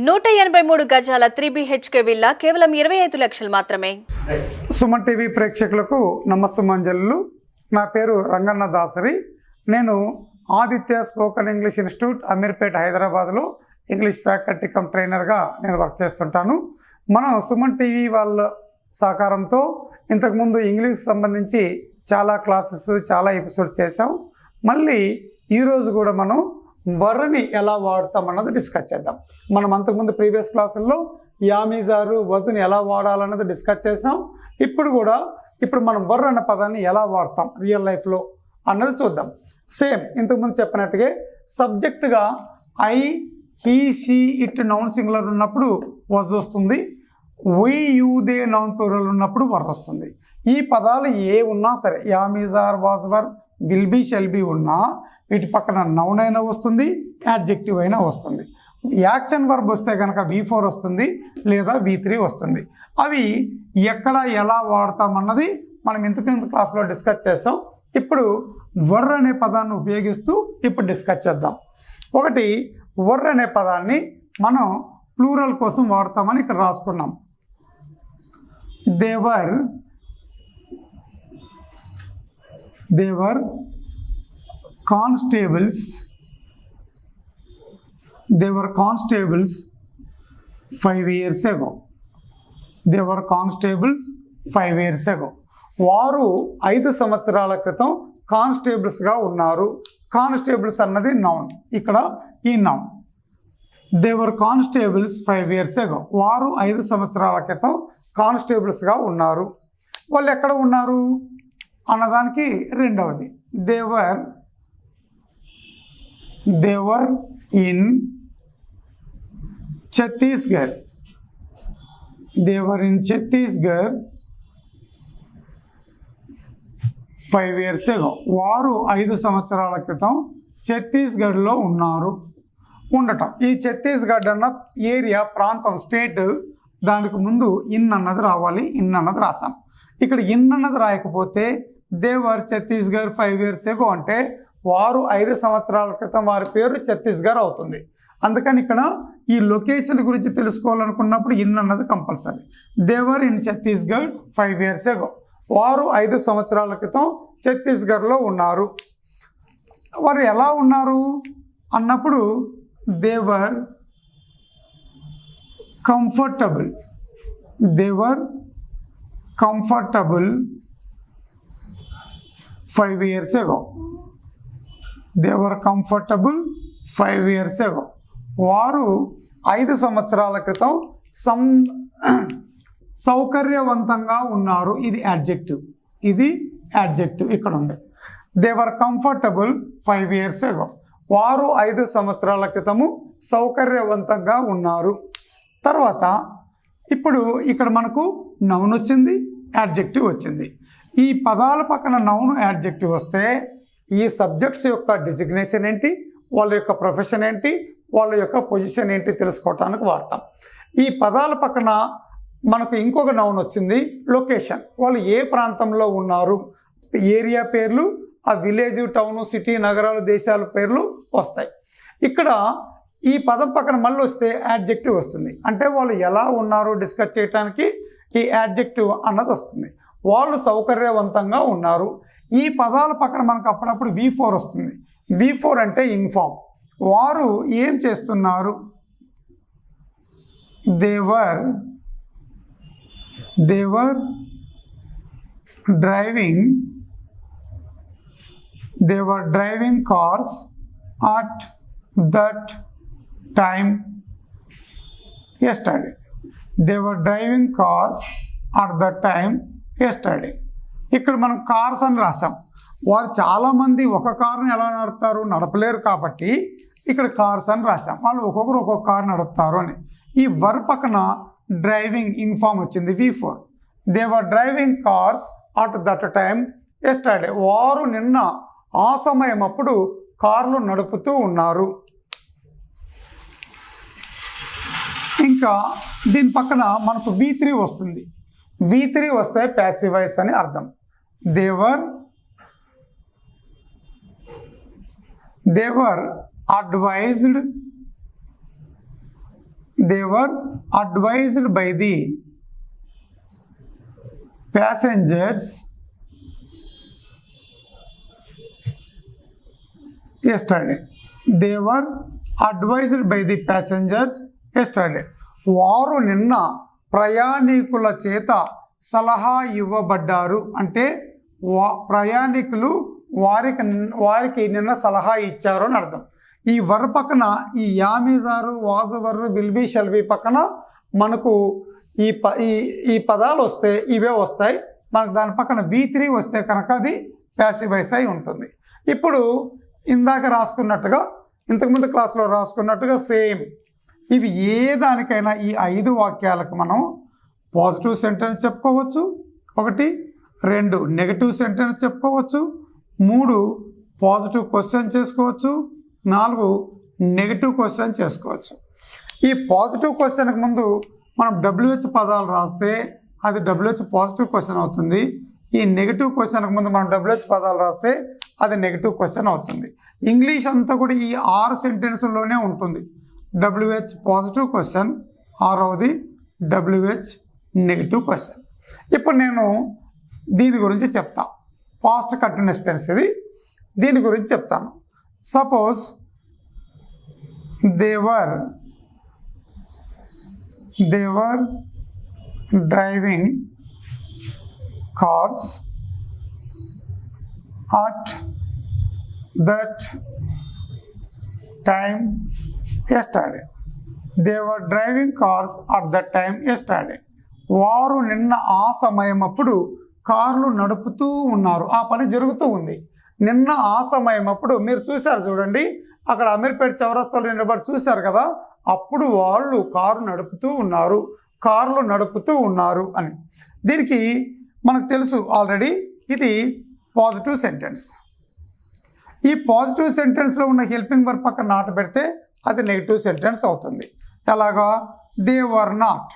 183 గజాల 3 BHK villa కేవలం 25 లక్షలు మాత్రమే. సుమన్ టీవీ ప్రేక్షకులకు నమస్సుమాంజలు. నా పేరు రంగన్న దాసరి. నేను Aditya spoken English institute Ameerpet హైదరాబాద్లో ఇంగ్లీష్ ఫ్యాకల్టీ కమ్ ట్రైనర్గా నేను వర్క్ చేస్తుంటాను. మనం సుమన్ టీవీ వాళ్ళ సహకారంతో ఇంతకుముందు ఇంగ్లీష్ సంబంధించి చాలా క్లాసెస్ చాలా ఎపిసోడ్స్ చేసాం. మళ్ళీ ఈరోజు కూడా మనం వర్ని ఎలా వాడతామన్నది డిస్కస్ చేద్దాం. మనం అంతకుముందు ప్రీవియస్ క్లాసుల్లో యామీజారు వజ్ని ఎలా వాడాలన్నది డిస్కస్ చేసాం. ఇప్పుడు మనం వర్ అన్న పదాన్ని ఎలా వాడతాం రియల్ లైఫ్లో అన్నది చూద్దాం. సేమ్ ఇంతకుముందు చెప్పినట్టుగా సబ్జెక్టుగా I, he, she, it noun singular ఉన్నప్పుడు వజ్ వస్తుంది. We, you, they noun plural ఉన్నప్పుడు వర్ వస్తుంది. ఈ పదాలు ఏ ఉన్నా సరే, am is are, was, were, will be, shall be ఉన్నా వీటి పక్కన నౌన్ అయినా వస్తుంది, యాడ్జెక్టివ్ అయినా వస్తుంది. యాక్షన్ వర్బ్ వస్తే కనుక V4 వస్తుంది లేదా V3 వస్తుంది. అవి ఎక్కడ ఎలా వాడతామన్నది మనం ఇంతకు క్లాస్లో డిస్కస్ చేసాం. ఇప్పుడు వర్ అనే పదాన్ని ఉపయోగిస్తూ ఇప్పుడు డిస్కస్ చేద్దాం. ఒకటి, వర్ అనే పదాన్ని మనం ప్లూరల్ కోసం వాడతామని ఇక్కడ రాసుకున్నాం. దేవర్ కానిస్టేబుల్స్ 5 years ago. వారు 5 సంవత్సరాల క్రితం కానిస్టేబుల్స్గా ఉన్నారు. కానిస్టేబుల్స్ అన్నది నౌన్. ఇక్కడ ఈ నౌన్ దేవర్ కానిస్టేబుల్స్ 5 years ago. వారు 5 సంవత్సరాల క్రితం కానిస్టేబుల్స్గా ఉన్నారు. వాళ్ళు ఎక్కడ ఉన్నారు అన్నదానికి రెండవది, దేవర్ in Chhattisgarh. They were in Chhattisgarh 5 years ago. వారు 5 సంవత్సరాల క్రితం ఛత్తీస్గఢ్లో ఉండటం. ఈ ఛత్తీస్గఢ్ అన్న ఏరియా, ప్రాంతం, స్టేట్, దానికి ముందు ఇన్ అన్నది రావాలి. ఇన్ అన్నది రాసాం. ఇక్కడ ఇన్ అన్నది రాయకపోతే దేవర్ ఛత్తీస్గఢ్ 5 years ago అంటే వారు 5 సంవత్సరాల క్రితం వారి పేరు ఛత్తీస్గఢ్ అవుతుంది. అందుకని ఇక్కడ ఈ లొకేషన్ గురించి తెలుసుకోవాలనుకున్నప్పుడు ఇన్ అన్నది compulsory. They were in Chhattisgarh 5 years ago. వారు 5 సంవత్సరాల క్రితం ఛత్తీస్గఢ్లో ఉన్నారు. వారు ఎలా ఉన్నారు అన్నప్పుడు they were comfortable 5 years ago. Comfortable 5 years ago. వారు 5 సంవత్సరాల క్రితం సౌకర్యవంతంగా ఉన్నారు. ఇది యాడ్జెక్టివ్ ఇక్కడ ఉంది. దేవర్ కంఫర్టబుల్ 5 years ago. వారు 5 సంవత్సరాల క్రితము సౌకర్యవంతంగా ఉన్నారు. తర్వాత ఇప్పుడు ఇక్కడ మనకు నౌన్ వచ్చింది, యాడ్జెక్టివ్ వచ్చింది. ఈ పదాల పక్కన నౌన్, యాడ్జెక్టివ్ వస్తే ఈ సబ్జెక్ట్స్ యొక్క డిజిగ్నేషన్ ఏంటి, వాళ్ళ యొక్క ప్రొఫెషన్ ఏంటి, వాళ్ళ యొక్క పొజిషన్ ఏంటి తెలుసుకోవటానికి వాడతాం. ఈ పదాల పక్కన మనకు ఇంకొక నౌన్ వచ్చింది, లొకేషన్. వాళ్ళు ఏ ప్రాంతంలో ఉన్నారు, ఏరియా పేర్లు, ఆ విలేజ్, టౌన్, సిటీ, నగరాలు, దేశాల పేర్లు వస్తాయి. ఇక్కడ ఈ పదం పక్కన మళ్ళీ వస్తే యాడ్జెక్టివ్ వస్తుంది. అంటే వాళ్ళు ఎలా ఉన్నారు డిస్కస్ చేయడానికి ఈ యాడ్జెక్టివ్ అన్నది వస్తుంది. వాళ్ళు సౌకర్యవంతంగా ఉన్నారు. ఈ పదాల పక్కన మనకు అప్పుడప్పుడు V4 వస్తుంది. V4 అంటే ఇన్ఫార్మ్. వారు ఏం చేస్తున్నారు, they were driving cars at that time yesterday. They were driving cars at that time yesterday. ఇక్కడ మనం కార్స్ అని రాసాం. వారు చాలామంది ఒక కారుని ఎలా నడపలేరు కాబట్టి ఇక్కడ కార్స్ అని రాసాం. వాళ్ళు ఒక్కొక్కరు ఒక్కొక్క కారు నడుపుతారు అని. ఈ వర్ పక్కన డ్రైవింగ్ ఇన్ఫార్మ్ వచ్చింది, V4. They were driving cars at that time yesterday. వారు నిన్న ఆ సమయం అప్పుడు కార్లు నడుపుతూ ఉన్నారు. ఇంకా దీని పక్కన మనకు V3 వస్తుంది. V3 వస్తే ప్యాసివ్ వాయిస్ అని అర్థం. దేవర్ advised they were advised by the passengers yesterday. They were advised by the passengers yesterday. వారు నిన్న ప్రయాణికుల చేత సలహా ఇవ్వబడ్డారు అంటే ప్రయాణికులు వారికి నిన్న సలహా ఇచ్చారు అని అర్థం. ఈ వర్ పక్కన ఈ యామిజారు vase were will be shall be పక్కన మనకు ఈ పదాలు వస్తే ఇవే వస్తాయి. మనకు దాని పక్కన V3 వస్తే కనుక అది ప్యాసివ్ వాయిస్ అయి ఉంటుంది. ఇప్పుడు ఇందాక రాసుకున్నట్టుగా ఇంతకుముందు క్లాస్లో రాసుకున్నట్టుగా సేమ్ ఇవి ఏ దానికైనా ఈ 5 వాక్యాలకు మనం పాజిటివ్ సెంటెన్స్ చెప్పుకోవచ్చు, 1, 2 నెగటివ్ సెంటెన్స్ చెప్పుకోవచ్చు, 3 పాజిటివ్ క్వశ్చన్ చేసుకోవచ్చు, 4 నెగటివ్ క్వశ్చన్ చేసుకోవచ్చు. ఈ పాజిటివ్ క్వశ్చన్కి ముందు మనం WH పదాలు రాస్తే అది WH పాజిటివ్ క్వశ్చన్ అవుతుంది. ఈ నెగిటివ్ క్వశ్చన్కి ముందు మనం WH పదాలు రాస్తే అది నెగిటివ్ క్వశ్చన్ అవుతుంది. ఇంగ్లీష్ అంతా కూడా ఈ 6 సెంటెన్స్లోనే ఉంటుంది. WH పాజిటివ్ క్వశ్చన్, 6వది WH నెగిటివ్ క్వశ్చన్. ఇప్పుడు నేను దీని గురించి చెప్తా. పాస్ట్ కంటిన్యూస్ టెన్స్ ఇది. దీని గురించి చెప్తాను. Suppose they were driving cars at that time yesterday. They were driving cars at that time yesterday. వారు నిన్న ఆ సమయం అప్పుడు కార్లు నడుపుతూ ఉన్నారు. ఆ పని జరుగుతూ ఉంది. నిన్న ఆ సమయం అప్పుడు మీరు చూశారు చూడండి, అక్కడ అమీర్పేట చౌరస్తాలో నిలబడి చూశారు కదా, అప్పుడు వాళ్ళు కార్లు నడుపుతూ ఉన్నారు అని. దీనికి మనకు తెలుసు ఆల్రెడీ ఇది పాజిటివ్ సెంటెన్స్. ఈ పాజిటివ్ సెంటెన్స్లో ఉన్న హెల్పింగ్ వర్బ్ పక్కన నాట్ పెడితే అది నెగిటివ్ సెంటెన్స్ అవుతుంది. ఎలాగా? They were not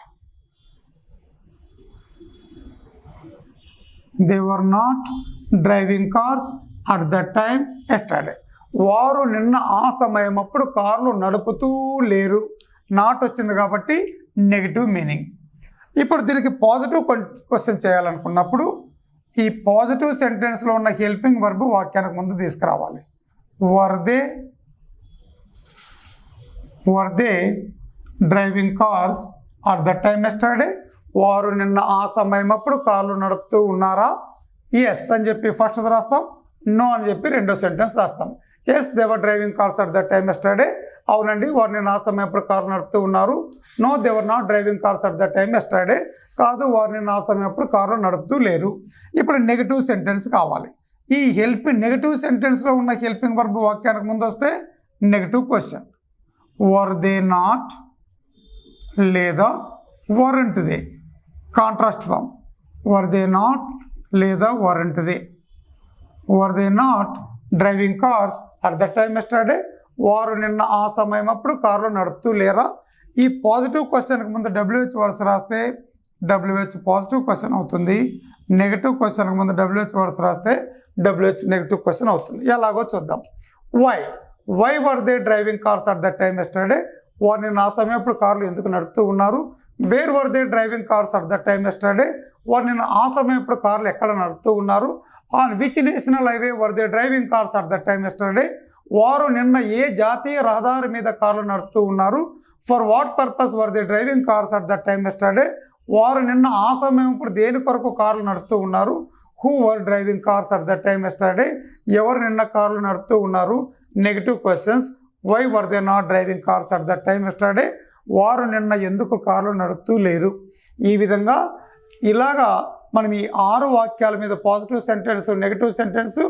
driving cars at that time yesterday. వారు నిన్న ఆ సమయం అప్పుడు కార్లు నడుపుతూ లేరు. నాట్ వచ్చింది కాబట్టి నెగిటివ్ మీనింగ్. ఇప్పుడు దీనికి పాజిటివ్ క్వశ్చన్ చేయాలనుకున్నప్పుడు ఈ పాజిటివ్ సెంటెన్స్లో ఉన్న హెల్పింగ్ వర్బ్ వాక్యానికి ముందు తీసుకురావాలి. వర్ they driving cars at the time yesterday. వారు నిన్న ఆ సమయం అప్పుడు కార్లు నడుపుతూ ఉన్నారా? ఎస్ అని చెప్పి ఫస్ట్ రాస్తాం, నో అని చెప్పి రెండో సెంటెన్స్ రాస్తాం. Yes they were driving cars at the time yesterday. అవునండి, వారు నిన్న ఆ సమయం అప్పుడు కార్లు నడుపుతూ ఉన్నారు. No they were not driving cars at the time yesterday. కాదు, వారు నిన్న ఆ సమయం అప్పుడు కార్లు నడుపుతూ లేరు. ఇప్పుడు నెగిటివ్ సెంటెన్స్ కావాలి. ఈ నెగిటివ్ సెంటెన్స్లో ఉన్న హెల్పింగ్ వర్బ్ వాక్యానికి ముందు వస్తే negative question. Were they not లేదా weren't they. Contrast form. Were they not లేదా weren't they. Were they not driving cars at the time yesterday. వారు నిన్న ఆ సమయం అప్పుడు కార్లు నడుపుతూ లేరా? ఈ పాజిటివ్ క్వశ్చన్కి ముందు WH వర్డ్స్ రాస్తే WH పాజిటివ్ క్వశ్చన్ అవుతుంది. నెగిటివ్ క్వశ్చన్కి ముందు WH వర్డ్స్ రాస్తే WH నెగిటివ్ క్వశ్చన్ అవుతుంది. ఎలాగో చూద్దాం. Why were they driving cars at the time yesterday. వారు నిన్న ఆ సమయం అప్పుడు కార్లు ఎందుకు నడుపుతూ ఉన్నారు? Where were they driving cars at the time yesterday. వారు నిన్న ఆ సమయం అప్పుడు కార్లు ఎక్కడ నడుపుతూ ఉన్నారు? On which national highway were they driving cars at the time yesterday. వారు నిన్న ఏ జాతీయ రహదారి మీద కార్లు నడుపుతూ ఉన్నారు? For what purpose were they driving cars at the time yesterday. వారు నిన్న ఆ సమయం అప్పుడు దేని కొరకు కార్లు నడుపుతూ ఉన్నారు? Who were driving cars at the time yesterday. ఎవరు నిన్న కార్లు నడుపుతూ ఉన్నారు? Negative questions. Why were they not driving cars at the time yesterday. వారు నిన్న ఎందుకు కార్లు నడుపుతూ లేరు? ఈ విధంగా ఇలాగా మనం ఈ 6 వాక్యాల మీద positive sentence, negative sentence,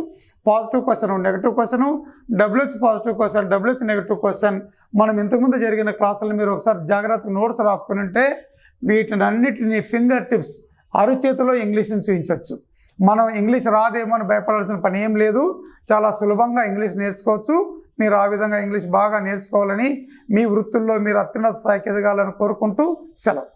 positive question, negative question, WH positive question, WH negative question మనం ఇంతకుముందు జరిగిన క్లాసులను మీరు ఒకసారి జాగ్రత్తగా నోట్స్ రాసుకుని ఉంటే వీటినన్నిటిని ఫింగర్ టిప్స్ అరచేతిలో ఇంగ్లీష్ని చూపించవచ్చు. మనం ఇంగ్లీష్ రాదేమో అని భయపడాల్సిన పని ఏం లేదు. చాలా సులభంగా ఇంగ్లీష్ నేర్చుకోవచ్చు. మీరు ఆ విధంగా ఇంగ్లీష్ బాగా నేర్చుకోవాలని, మీ వృత్తుల్లో మీరు అత్యున్నత స్థాయికి ఎదగాలని కోరుకుంటూ సెలవు.